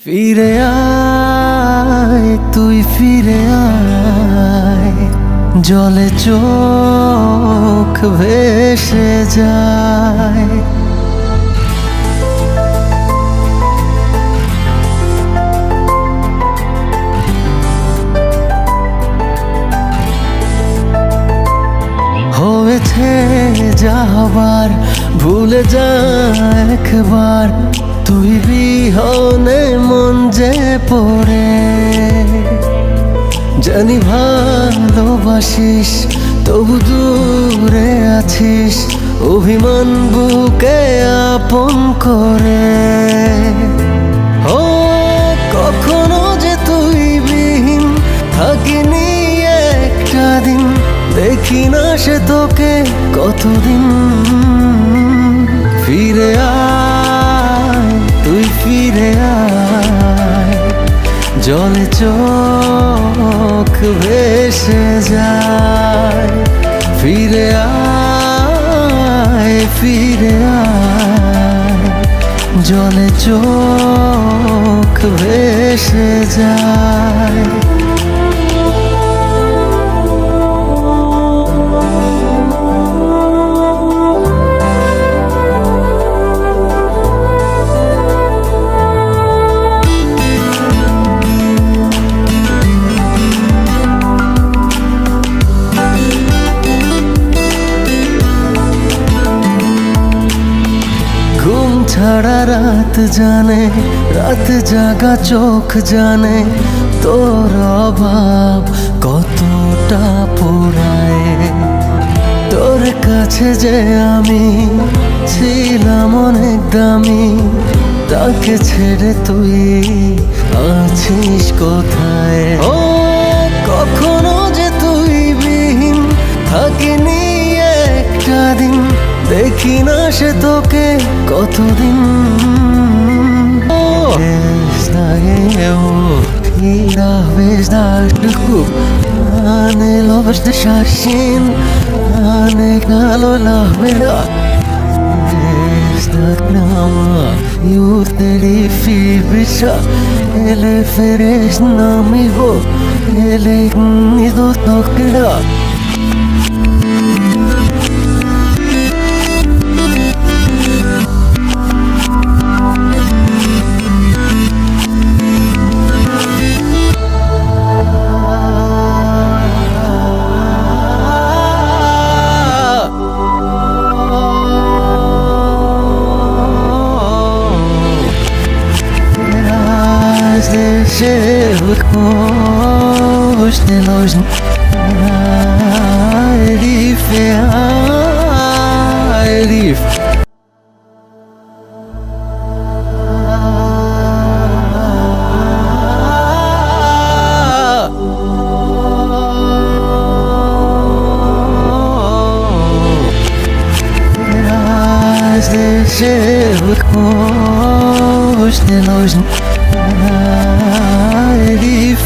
ফিরে আয় তুই ফিরে আয়, জলে চোখ ভেসে যায়। হয়েছে যা হবার ভুলে যা একবার, তুই বিহনে মন যে পড়ে। জানি ভালোবাসিস তবু দূরে আছিস, অভিমান বুকে আপন করে। ও কখনো যে তুই বিহীন থাকিনি একটা দিন, দেখি না সে তোকে কতদিন। ফিরে আয় তুই ফিরে আয়, জলে চোখ ভেসে যায়। ফিরে আয় ফিরে আয়, জলে চোখ ভেসে যায়। ছাড়া রাত জানে, রাত জাগা চোখ জানে, তোর অভাব কতটা পোড়ায়। তোর কাছে যে আমি ছিলাম অনেক দামি, তাকে ছেড়ে তুই আছিস কোথায়। ও কখনো যে তুই বিহীন থাকিনি একটা দিন, দেখি না সে তোকে কতদিন। Ele feres na amigo, ele nido toquera. Hoş ne ložn Arif Arif Hoş ne ložn Arif